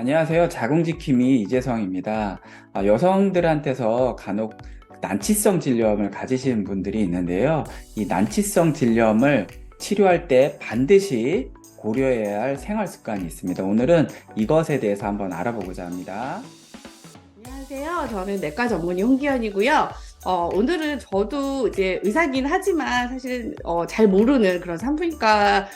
안녕하세요. 자궁지킴이 이재성입니다. 여성들한테서 간혹 난치성 질염을 가지신 분들이 있는데요. 이 난치성 질염을 치료할 때 반드시 고려해야 할 생활 습관이 있습니다. 오늘은 이것에 대해서 한번 알아보고자 합니다. 안녕하세요. 저는 내과 전문의 홍기현이고요. 오늘은 저도 이제 의사긴 하지만 사실 잘 모르는 그런 산부인과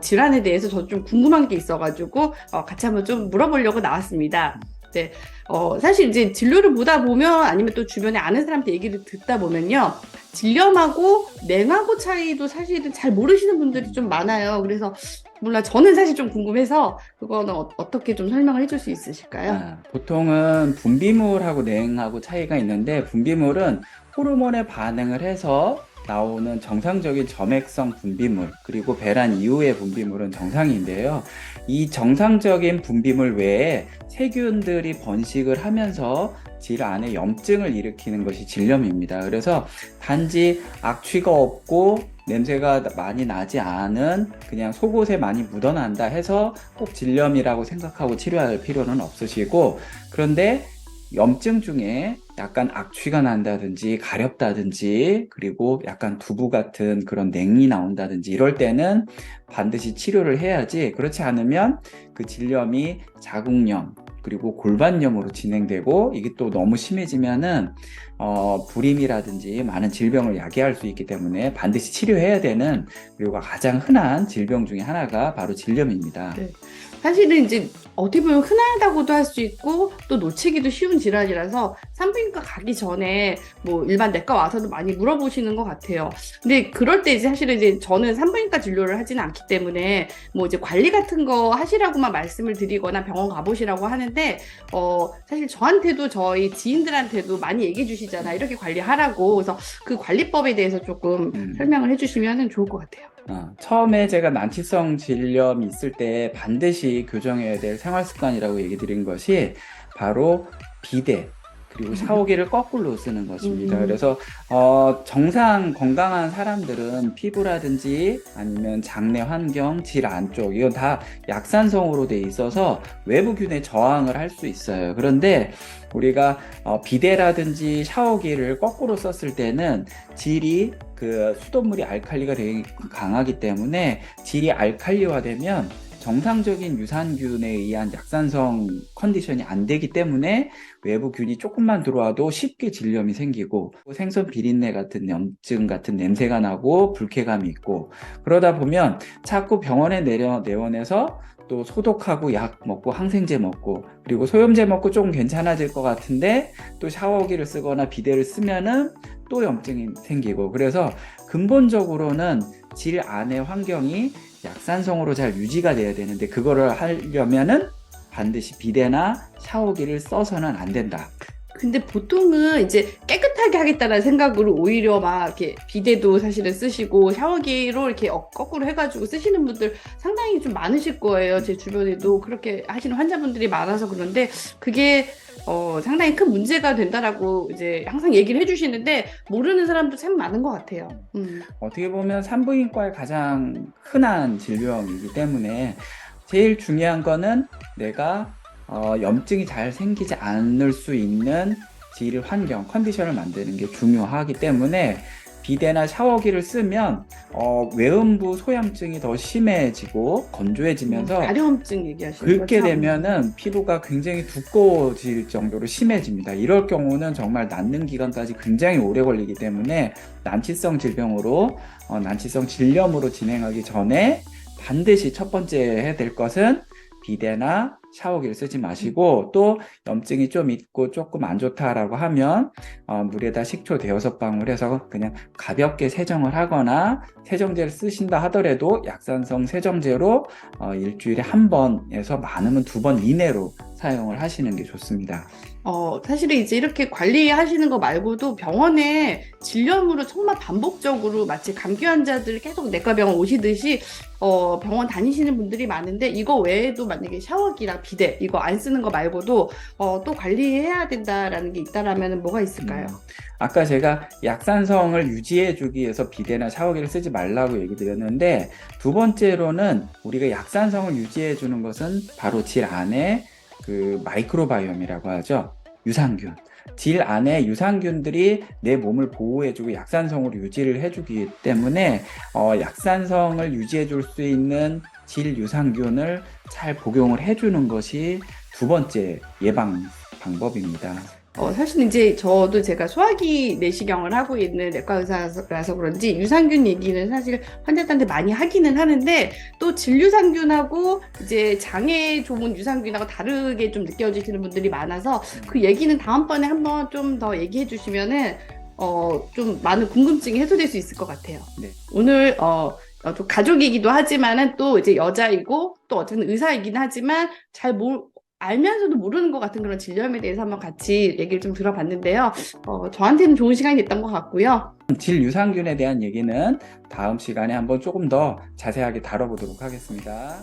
질환에 대해서 저도 좀 궁금한 게 있어가지고 같이 한번 좀 물어보려고 나왔습니다. 네, 사실 이제 진료를 보다 보면 아니면 또 주변에 아는 사람한테 얘기를 듣다 보면요. 질염하고 냉하고 차이도 사실은 잘 모르시는 분들이 좀 많아요. 그래서 몰라 저는 사실 좀 궁금해서 그거는 어떻게 좀 설명을 해줄 수 있으실까요? 보통은 분비물하고 냉하고 차이가 있는데 분비물은 호르몬에 반응을 해서 나오는 정상적인 점액성 분비물, 그리고 배란 이후의 분비물은 정상인데요. 이 정상적인 분비물 외에 세균들이 번식을 하면서 질 안에 염증을 일으키는 것이 질염입니다. 그래서 단지 악취가 없고 냄새가 많이 나지 않은 그냥 속옷에 많이 묻어난다 해서 꼭 질염이라고 생각하고 치료할 필요는 없으시고, 그런데 염증 중에 약간 악취가 난다든지 가렵다든지 그리고 약간 두부 같은 그런 냉이 나온다든지 이럴 때는 반드시 치료를 해야지, 그렇지 않으면 그 질염이 자궁염 그리고 골반염으로 진행되고, 이게 또 너무 심해지면은 불임이라든지 많은 질병을 야기할 수 있기 때문에 반드시 치료해야 되는, 그리고 가장 흔한 질병 중에 하나가 바로 질염입니다. 네. 사실은 이제 어떻게 보면 흔하다고도 할 수 있고 또 놓치기도 쉬운 질환이라서 산부인과 가기 전에 뭐 일반 내과 와서도 많이 물어보시는 것 같아요. 근데 그럴 때 이제 사실은 이제 저는 산부인과 진료를 하지는 않기 때문에 뭐 이제 관리 같은 거 하시라고만 말씀을 드리거나 병원 가보시라고 하는데 사실 저한테도 저희 지인들한테도 많이 얘기해 주시잖아. 이렇게 관리하라고. 그래서 그 관리법에 대해서 조금 음. 설명을 해주시면 좋을 것 같아요. 처음에 제가 난치성 질염이 있을 때 반드시 교정해야 될 생활 습관이라고 얘기 드린 것이 바로 비데, 그리고 샤워기를 거꾸로 쓰는 것입니다. 음, 그래서 정상 건강한 사람들은 피부라든지 아니면 장내 환경, 질 안쪽 이건 다 약산성으로 돼 있어서 외부균에 저항을 할 수 있어요. 그런데 우리가 비데라든지 샤워기를 거꾸로 썼을 때는 질이, 그 수돗물이 알칼리가 되게 강하기 때문에 질이 알칼리화되면 정상적인 유산균에 의한 약산성 컨디션이 안 되기 때문에 외부 균이 조금만 들어와도 쉽게 질염이 생기고 생선 비린내 같은 염증 같은 냄새가 나고 불쾌감이 있고, 그러다 보면 자꾸 병원에 내원해서 또 소독하고 약 먹고 항생제 먹고 그리고 소염제 먹고 조금 괜찮아질 것 같은데 또 샤워기를 쓰거나 비데를 쓰면은 또 염증이 생기고, 그래서 근본적으로는 질 안의 환경이 약산성으로 잘 유지가 돼야 되는데 그거를 하려면은 반드시 비데나 샤워기를 써서는 안 된다. 근데 보통은 이제 깨끗하게 하겠다는 생각으로 오히려 막 이렇게 비데도 사실은 쓰시고 샤워기로 이렇게 거꾸로 해가지고 쓰시는 분들 상당히 좀 많으실 거예요. 제 주변에도 그렇게 하시는 환자분들이 많아서 그런데 그게 상당히 큰 문제가 된다라고 이제 항상 얘기를 해주시는데 모르는 사람도 참 많은 것 같아요. 어떻게 보면 산부인과의 가장 흔한 질병이기 때문에 제일 중요한 거는 내가 염증이 잘 생기지 않을 수 있는 질 환경, 컨디션을 만드는 게 중요하기 때문에 비데나 샤워기를 쓰면 외음부 소염증이 더 심해지고 건조해지면서 가려움증 얘기하시는 긁게 거죠? 되면은 피부가 굉장히 두꺼워질 정도로 심해집니다. 이럴 경우는 정말 낫는 기간까지 굉장히 오래 걸리기 때문에 난치성 질병으로, 난치성 질염으로 진행하기 전에 반드시 첫 번째 해야 될 것은 비데나 샤워기를 쓰지 마시고, 또 염증이 좀 있고 조금 안 좋다라고 하면 물에다 식초 대여섯 방울 해서 그냥 가볍게 세정을 하거나, 세정제를 쓰신다 하더라도 약산성 세정제로 일주일에 한 번에서 많으면 두 번 이내로 사용을 하시는 게 좋습니다. 사실은 이제 이렇게 관리하시는 거 말고도 병원에 질염으로 정말 반복적으로 마치 감기 환자들 계속 내과병원 오시듯이 병원 다니시는 분들이 많은데 이거 외에도 만약에 샤워기나 비데 이거 안 쓰는 거 말고도 또 관리해야 된다라는 게 있다라면 뭐가 있을까요? 아까 제가 약산성을 유지해 주기 위해서 비데나 샤워기를 쓰지 말라고 얘기 드렸는데, 두 번째로는 우리가 약산성을 유지해 주는 것은 바로 질 안에 그 마이크로바이옴이라고 하죠. 유산균. 질 안에 유산균들이 내 몸을 보호해주고 약산성으로 유지를 해주기 때문에 약산성을 유지해줄 수 있는 질 유산균을 잘 복용을 해주는 것이 두 번째 예방 방법입니다. 사실 이제 저도 제가 소화기 내시경을 하고 있는 내과 의사라서 그런지 유산균 얘기는 사실 환자들한테 많이 하기는 하는데 또 진유산균하고 이제 장에 좋은 유산균하고 다르게 좀 느껴지시는 분들이 많아서 그 얘기는 다음번에 한번 좀 더 얘기해 주시면은 좀 많은 궁금증이 해소될 수 있을 것 같아요. 네. 오늘 또 가족이기도 하지만은 또 이제 여자이고 또 어쨌든 의사이긴 하지만 알면서도 모르는 것 같은 그런 질염에 대해서 한번 같이 얘기를 좀 들어봤는데요. 저한테는 좋은 시간이 됐던 것 같고요. 질 유산균에 대한 얘기는 다음 시간에 한번 조금 더 자세하게 다뤄보도록 하겠습니다.